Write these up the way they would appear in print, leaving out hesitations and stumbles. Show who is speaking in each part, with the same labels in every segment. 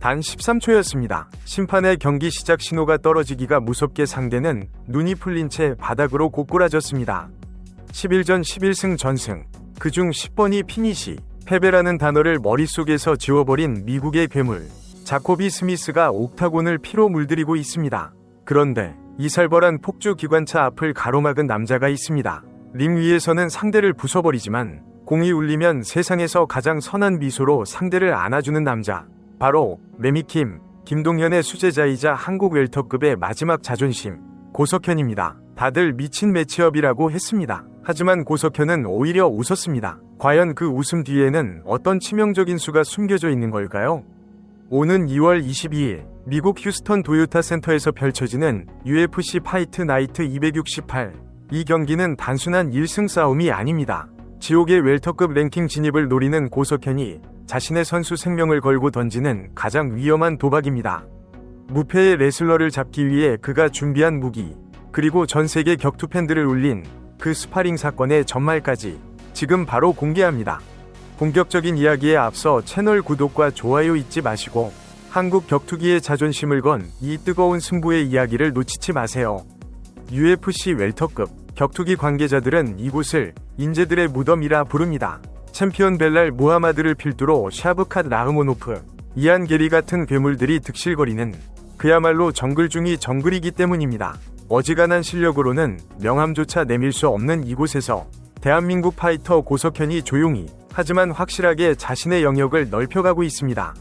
Speaker 1: 단 13초였습니다. 심판의 경기 시작 신호가 떨어지기가 무섭게 상대는 눈이 풀린 채 바닥으로 고꾸라졌습니다. 11전 11승 전승, 그중 10번이 피니시. 패배라는 단어를 머릿속에서 지워버린 미국의 괴물 자코비 스미스가 옥타곤을 피로 물들이고 있습니다. 그런데 이 살벌한 폭주 기관차 앞을 가로막은 남자가 있습니다. 링 위에서는 상대를 부숴버리지만 공이 울리면 세상에서 가장 선한 미소로 상대를 안아주는 남자, 바로 매미킴, 김동현의 수제자이자 한국 웰터급의 마지막 자존심, 고석현입니다. 다들 미친 매치업이라고 했습니다. 하지만 고석현은 오히려 웃었습니다. 과연 그 웃음 뒤에는 어떤 치명적인 수가 숨겨져 있는 걸까요? 오는 2월 22일 미국 휴스턴 도요타 센터에서 펼쳐지는 UFC 파이트 나이트 268. 이 경기는 단순한 1승 싸움이 아닙니다. 지옥의 웰터급 랭킹 진입을 노리는 고석현이 자신의 선수 생명을 걸고 던지는 가장 위험한 도박입니다. 무패의 레슬러를 잡기 위해 그가 준비한 무기, 그리고 전 세계 격투 팬들을 울린 그 스파링 사건의 전말까지 지금 바로 공개합니다. 본격적인 이야기에 앞서 채널 구독과 좋아요 잊지 마시고 한국 격투기의 자존심을 건 이 뜨거운 승부의 이야기를 놓치지 마세요. UFC 웰터급 격투기 관계자들은 이곳을 인재들의 무덤이라 부릅니다. 챔피언 벨랄 무하마드를 필두로 샤브캇 라흐모노프, 이안 게리 같은 괴물들이 득실거리는 그야말로 정글 중의 정글이기 때문입니다. 어지간한 실력으로는 명함조차 내밀 수 없는 이곳에서 대한민국 파이터 고석현이 조용히 하지만 확실하게 자신의 영역을 넓혀가고 있습니다.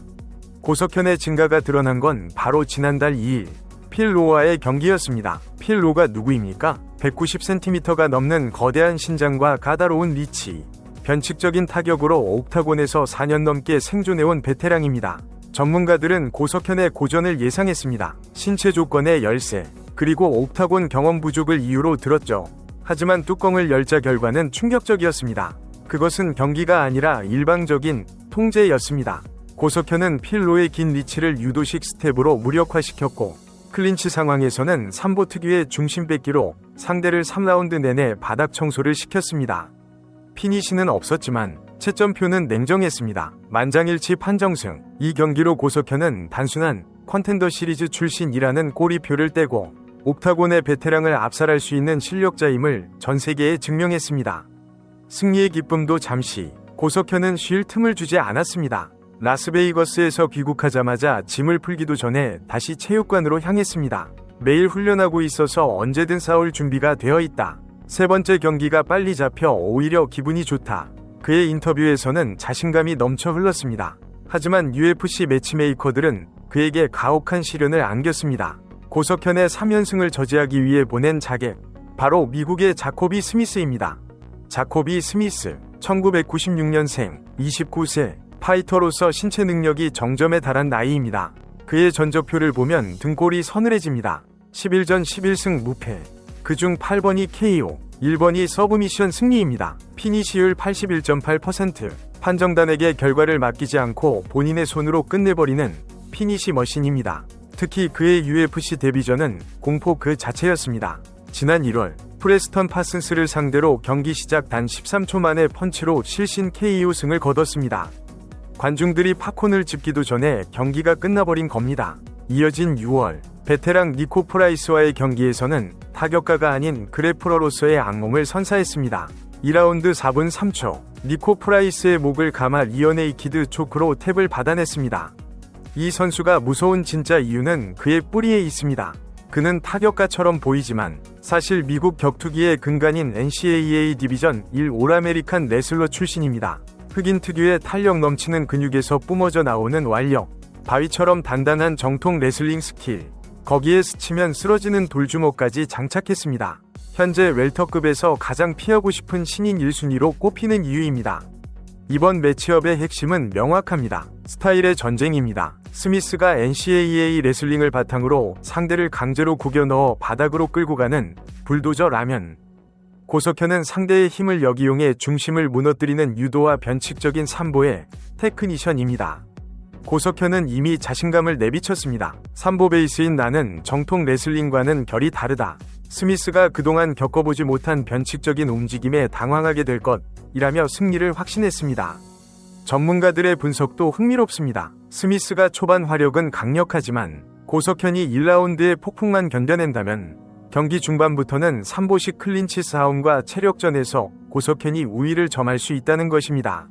Speaker 1: 고석현의 진가가 드러난 건 바로 지난달 2일 필 로와의 경기였습니다. 필 로가 누구입니까? 190cm가 넘는 거대한 신장과 까다로운 리치, 변칙적인 타격으로 옥타곤에서 4년 넘게 생존해온 베테랑입니다. 전문가들은 고석현의 고전을 예상했습니다. 신체 조건의 열세, 그리고 옥타곤 경험 부족을 이유로 들었죠. 하지만 뚜껑을 열자 결과는 충격적이었습니다. 그것은 경기가 아니라 일방적인 통제였습니다. 고석현은 필로의 긴 리치를 유도식 스텝으로 무력화시켰고 클린치 상황에서는 삼보 특유의 중심 뺏기로 상대를 3라운드 내내 바닥 청소를 시켰습니다. 피니시는 없었지만 채점표는 냉정했습니다. 만장일치 판정승. 이 경기로 고석현은 단순한 컨텐더 시리즈 출신이라는 꼬리표를 떼고 옥타곤의 베테랑을 압살할 수 있는 실력자임을 전 세계에 증명했습니다. 승리의 기쁨도 잠시, 고석현은 쉴 틈을 주지 않았습니다. 라스베이거스에서 귀국하자마자 짐을 풀기도 전에 다시 체육관으로 향했습니다. 매일 훈련하고 있어서 언제든 싸울 준비가 되어 있다. 세 번째 경기가 빨리 잡혀 오히려 기분이 좋다. 그의 인터뷰에서는 자신감이 넘쳐 흘렀습니다. 하지만 UFC 매치메이커들은 그에게 가혹한 시련을 안겼습니다. 고석현의 3연승을 저지하기 위해 보낸 자객, 바로 미국의 자코비 스미스입니다. 자코비 스미스, 1996년생, 29세, 파이터로서 신체 능력이 정점에 달한 나이입니다. 그의 전적표를 보면 등골이 서늘해집니다. 11전 11승 무패, 그중 8번이 KO, 1번이 서브미션 승리입니다. 피니시율 81.8%, 판정단에게 결과를 맡기지 않고 본인의 손으로 끝내버리는 피니시 머신입니다. 특히 그의 UFC 데뷔전은 공포 그 자체였습니다. 지난 1월 프레스턴 파슨스를 상대로 경기 시작 단 13초 만에 펀치로 실신 KO 승을 거뒀습니다. 관중들이 팝콘을 집기도 전에 경기가 끝나버린 겁니다. 이어진 6월 베테랑 니코 프라이스와의 경기에서는 타격가가 아닌 그래플러로서의 악몽을 선사했습니다. 2라운드 4분 3초 니코 프라이스의 목을 감아 리어네이키드 초크로 탭을 받아냈습니다. 이 선수가 무서운 진짜 이유는 그의 뿌리에 있습니다. 그는 타격가처럼 보이지만 사실 미국 격투기의 근간인 NCAA 디비전 1 올-아메리칸 레슬러 출신입니다. 흑인 특유의 탄력 넘치는 근육에서 뿜어져 나오는 완력, 바위처럼 단단한 정통 레슬링 스킬, 거기에 스치면 쓰러지는 돌주먹까지 장착했습니다. 현재 웰터급에서 가장 피하고 싶은 신인 1순위로 꼽히는 이유입니다. 이번 매치업의 핵심은 명확합니다. 스타일의 전쟁입니다. 스미스가 NCAA 레슬링을 바탕으로 상대를 강제로 구겨 넣어 바닥으로 끌고 가는 불도저 라면. 고석현은 상대의 힘을 역이용해 중심을 무너뜨리는 유도와 변칙적인 삼보의 테크니션입니다. 고석현은 이미 자신감을 내비쳤습니다. 삼보 베이스인 나는 정통 레슬링과는 결이 다르다. 스미스가 그동안 겪어보지 못한 변칙적인 움직임에 당황하게 될 것이라며 승리를 확신했습니다. 전문가들의 분석도 흥미롭습니다. 스미스가 초반 화력은 강력하지만 고석현이 1라운드의 폭풍만 견뎌낸다면 경기 중반부터는 3보식 클린치 싸움과 체력전에서 고석현이 우위를 점할 수 있다는 것입니다.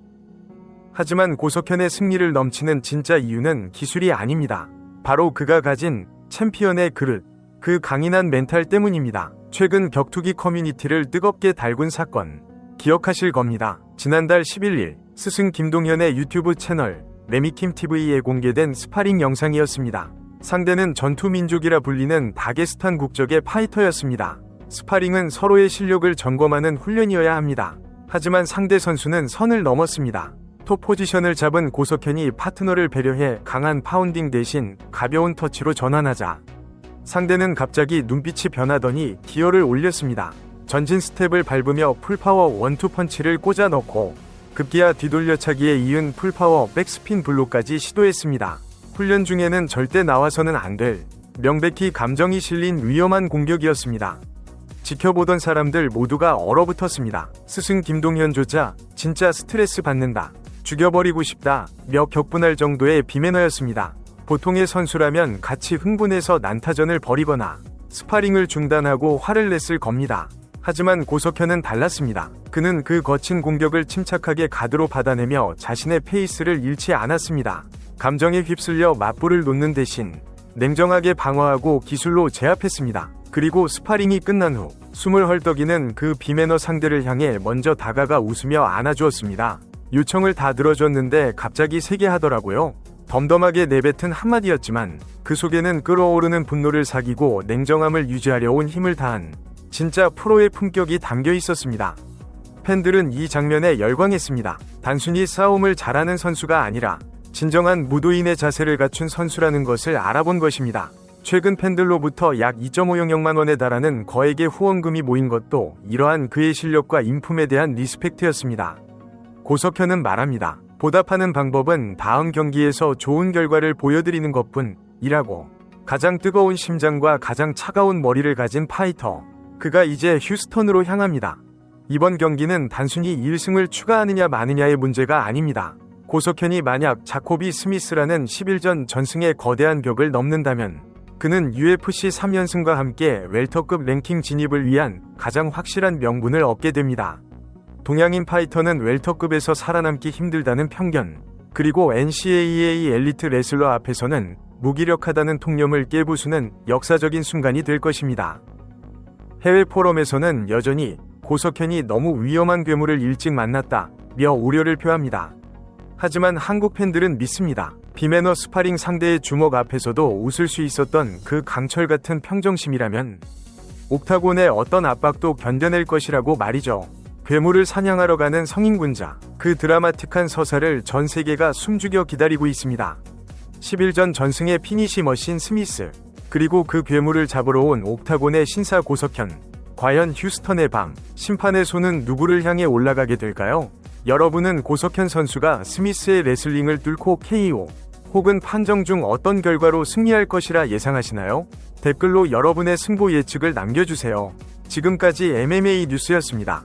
Speaker 1: 하지만 고석현의 승리를 넘치는 진짜 이유는 기술이 아닙니다. 바로 그가 가진 챔피언의 그릇, 그 강인한 멘탈 때문입니다. 최근 격투기 커뮤니티를 뜨겁게 달군 사건 기억하실 겁니다. 지난달 11일 스승 김동현의 유튜브 채널 레미킴TV에 공개된 스파링 영상이었습니다. 상대는 전투민족이라 불리는 다게스탄 국적의 파이터였습니다. 스파링은 서로의 실력을 점검하는 훈련이어야 합니다. 하지만 상대 선수는 선을 넘었습니다. 톱 포지션을 잡은 고석현이 파트너를 배려해 강한 파운딩 대신 가벼운 터치로 전환하자 상대는 갑자기 눈빛이 변하더니 기어를 올렸습니다. 전진 스텝을 밟으며 풀파워 원투 펀치를 꽂아 넣고 급기야 뒤돌려차기에 이은 풀파워 백스핀 블로까지 시도했습니다. 훈련 중에는 절대 나와서는 안 될 명백히 감정이 실린 위험한 공격이었습니다. 지켜보던 사람들 모두가 얼어붙었습니다. 스승 김동현조차 진짜 스트레스 받는다, 죽여버리고 싶다 며 격분할 정도의 비매너였습니다. 보통의 선수라면 같이 흥분해서 난타전을 벌이거나 스파링을 중단하고 화를 냈을 겁니다. 하지만 고석현은 달랐습니다. 그는 그 거친 공격을 침착하게 가드로 받아내며 자신의 페이스를 잃지 않았습니다. 감정에 휩쓸려 맞불을 놓는 대신 냉정하게 방어하고 기술로 제압했습니다. 그리고 스파링이 끝난 후 숨을 헐떡이는 그 비매너 상대를 향해 먼저 다가가 웃으며 안아주었습니다. 요청을 다 들어줬는데 갑자기 세게 하더라고요. 덤덤하게 내뱉은 한마디였지만 그 속에는 끓어오르는 분노를 사귀고 냉정함을 유지하려 온 힘을 다한 진짜 프로의 품격이 담겨 있었습니다. 팬들은 이 장면에 열광했습니다. 단순히 싸움을 잘하는 선수가 아니라 진정한 무도인의 자세를 갖춘 선수라는 것을 알아본 것입니다. 최근 팬들로부터 약 2.5영만 원에 달하는 거액의 후원금이 모인 것도 이러한 그의 실력과 인품에 대한 리스펙트였습니다. 고석현은 말합니다. 보답하는 방법은 다음 경기에서 좋은 결과를 보여드리는 것뿐이라고. 가장 뜨거운 심장과 가장 차가운 머리를 가진 파이터. 그가 이제 휴스턴으로 향합니다. 이번 경기는 단순히 1승을 추가하느냐 마느냐의 문제가 아닙니다. 고석현이 만약 자코비 스미스라는 11전 전승의 거대한 벽을 넘는다면 그는 UFC 3연승과 함께 웰터급 랭킹 진입을 위한 가장 확실한 명분을 얻게 됩니다. 동양인 파이터는 웰터급에서 살아남기 힘들다는 편견, 그리고 NCAA 엘리트 레슬러 앞에서는 무기력하다는 통념을 깨부수는 역사적인 순간이 될 것입니다. 해외 포럼에서는 여전히 고석현이 너무 위험한 괴물을 일찍 만났다며 우려를 표합니다. 하지만 한국 팬들은 믿습니다. 비매너 스파링 상대의 주먹 앞에서도 웃을 수 있었던 그 강철 같은 평정심이라면 옥타곤의 어떤 압박도 견뎌낼 것이라고 말이죠. 괴물을 사냥하러 가는 성인군자, 그 드라마틱한 서사를 전 세계가 숨죽여 기다리고 있습니다. 11전 전승의 피니시 머신 스미스, 그리고 그 괴물을 잡으러 온 옥타곤의 신사 고석현. 과연 휴스턴의 밤, 심판의 손은 누구를 향해 올라가게 될까요? 여러분은 고석현 선수가 스미스의 레슬링을 뚫고 KO 혹은 판정 중 어떤 결과로 승리할 것이라 예상하시나요? 댓글로 여러분의 승부 예측을 남겨주세요. 지금까지 MMA 뉴스였습니다.